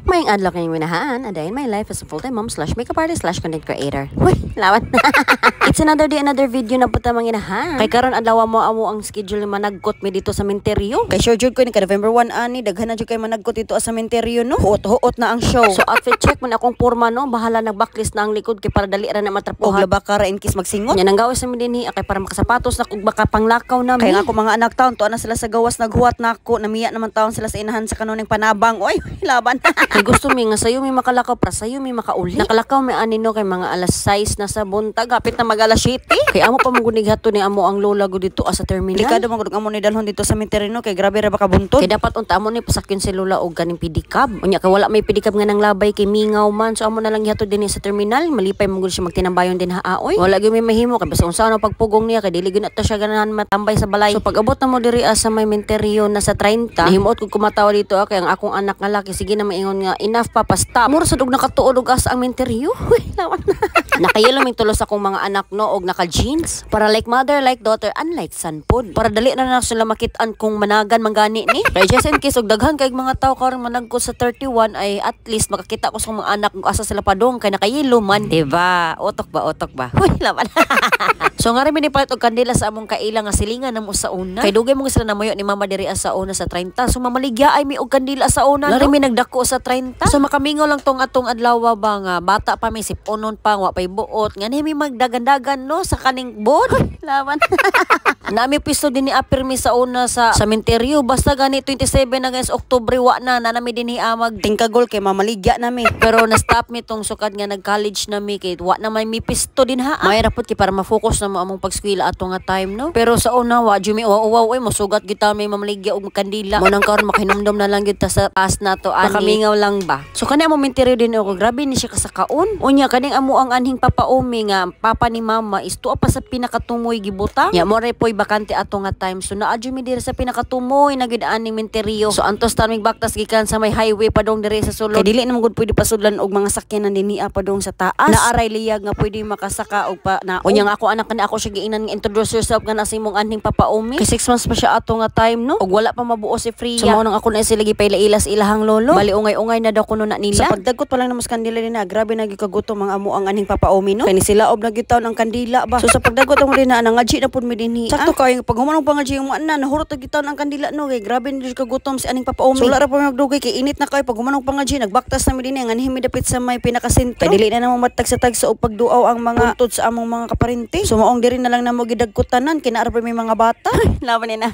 May adlaw kayong minahaan, a day in my life as a full-time mom slash makeup artist slash content creator. Uy, lawan. It's another day, another video na puta mga inahan. Kay karon adlaw mo amo ang schedule ni managkot mi dito sa sementeryo. Kay sure jud ko ni ka November 1 ani, daghan na jud kay managkot dito sa sementeryo no. Huot na ang show. So outfit check man akong porma no, bahala nag-backlist na ang likod kay para dali ra na matrapuhan. Og laba ka ra in case magsingot. Nya nang gawas sa mi dinhi kay para makasapatos na kog baka panglakaw na mi. Kay nga ako mga anak taon to na sila sa gawas naghuwat na ako, namiya naman taon sila sa inahan sa kanuning panabang. Oy, laban. Kay gusto mi nga sayo mi makalakaw para sayo mi makauli. Nakalakaw mi ani no kay mga alas 6 na sa buntag, hapit na mag alas 7. Kay amo pa magunig hato ni amo ang lola go dito sa terminal. Delikado man gud amo ni dalhon dito sa cemetery no kay grabe ra baka buntod. Kay dapat unta amo ni pasakyon si lola og kaning pedicab. Unya kay wala may pedicab nga nang labay kay mingaw man, so amo na lang gihatod dinhi sa terminal. Malipay man gud siya magtinambayon din haaoy. Wala gyud may mahimo kay basta unsa na pagpugong niya kay dili gyud ta siya ganahan matambay sa balay. So pag abot na mo diri sa may menteryo na sa 30, nahimuot kog kumatawa dito kay ang akong anak nga laki sige na maingon nga enough pa stop. Mura sad og nakatuod og asa ang menteryo. Uy, lawan. Nakayelo ming tulos akong mga anak no og naka-jeans para like mother, like daughter, unlike son pod. Para dali na sila makit-an kung managan manggani ni. Kaya just in case og daghan kay mga tao karon managko sa 31 ay at least makakita ko sa mga anak kung asa sila padong kay nakayelo man, diba? Otok ba? Uy, laban. So nga rin minipalit og kandila sa among kaila nga silingan namo sa una. Kay dugay mo sila namuyo ni mama diri sa una sa 30. So mamaligya ay mi og kandila sa una. Lari mi nagdako sa 30. So makamingaw lang tong atong adlaw ba nga bata pa mi siponon pa wa pay buot. Nga mi magdagan-dagan no sa kaning bod. Laban. Nami pisto din ni apirmi sa una sa sementeryo basta gani 27 na guys Oktubre wa na nami dinhi amag tingkagol kay mamaligya nami. Pero na stop mi tong sukad nga nag-college na mi kay wa na may mi pisto din ha. May rapot kay para ma-focus na mo among pag-eskwela ato nga time no. Pero sa una wa jud mi wow oy mosugat kita may mamaligya og kandila. Mo nang karon makinomdom na lang gyud ta sa taas na to ani. Makamingaw lang ba. So kani amo menteryo din ako grabe ni siya kasakaon. Unya kaning amo ang anhing papaumi nga papa ni mama is tuwa pa sa pinakatumoy gibutang. Ya mo poy bakante ato nga time. So naa jud mi diri sa pinakatumoy na gid aning menteryo. So antos ta mig baktas gikan sa may highway padong diri sa sulod. Kay dili na gud pwede pasudlan og mga sakyanan dinhi padong sa taas. Naaray liyag nga pwede makasaka og pa na. Unya nga ako anak kana ako siya giinan nga introduce yourself nga na sa imong anhing papaumi. Kay 6 months pa siya ato nga time no. Og wala pa mabuo si Freya. So mao nang ako na sila gipailas ilahang lolo. Bali ungay-ungay na daw kuno na nila. Sa pagdagkot pa lang na mas kandila din na grabe na gikagutom mga amo ang anhing papaumi no. Kay ni sila ob nagitaw ng kandila ba. So sa pagdagkot mo din na nangaji na pud mi dinhi. Sakto kay pag humanong pangaji yung na nahurot na gitaw ng kandila no kay grabe na gikagutom si aning papaumi. So wala ra pa magdugay kay init na kay pag humanong pangaji nagbaktas na mi dinhi ang anhing mi dapit sa may pinakasentro. Kay dili na namo matag sa tag sa og pagduaw ang mga untod sa among mga kaparente. So maong diri na lang namo gidagkutanan kinaara pa may mga bata. Laban ni nan.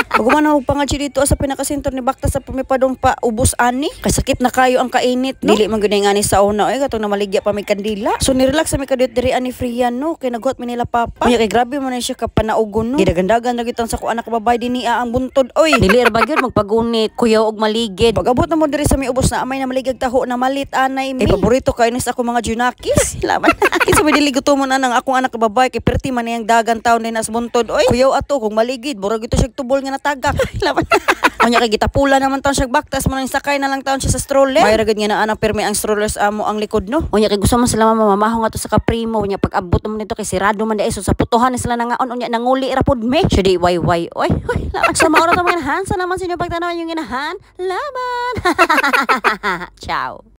Pag humanong pangaji dito sa pinakasentro ni baktas sa pumipadong pa ubos ani. Kay sakit na kayo ang kainit no. Dili man gud ani sa una ay katong namaligya pa may kandila. So ni-relax sa mi kadiyot diri ani Freya no kay naghuat mi nila papa. Unya kay grabe man na siya kapanaugon no. Gidagandagan na gitang sa ko anak babay dinhi ang buntod oy. Dili ra ba gyud magpagunit kuyaw og maligid. Pag abot na mo diri sa mi ubos na amay na maligag taho na malit anay mi. Paborito kay ni sa ako mga junakis. Laban. Kinsa may dili gutomon anang akong anak babay kay perti man yang dagan taon din as buntod oy. Kuyaw ato kung maligid burag ito siya tubol nga natagak. Laban. Unya kay gitapula naman taon siya baktas man sakay na lang taon siya sa stroller. May ragad nga na anak permi ang strollers amo ang likod no. Unya kay gusto man sila mamamaho nga to sa kaprimo unya pag abot mo nito kay sirado man dai so sa putuhan ni sila nangaon unya nanguli ra pud me. Siya di way oy. Laban sa maura to mga inahan. Salamat sa inyo pagtanaw yung inahan. Laban. Ciao.